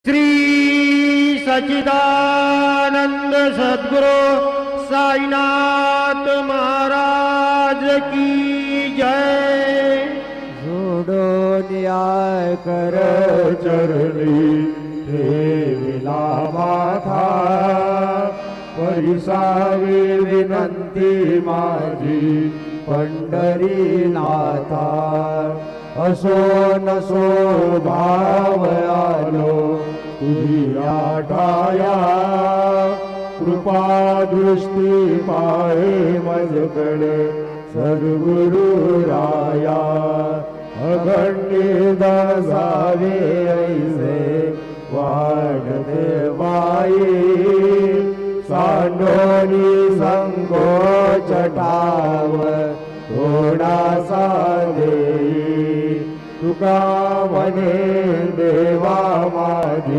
श्री सच्चिदानंद सद्गुरु साईनाथ महाराज की जय। जोडो न्याय कर चरणी ठेविला माथा, परिसावी विनंती माझी पंढरीनाथा। असो नसो भाव आलो तुझिया ठाया, कृपा दृष्टी पाहे मजकडे सद्गुरु राया। अगण्य दासावे ऐसे वाढ देवाई, सांडोनी संकोच ठाव थोडासा देई। तुका म्हणे देवा माझी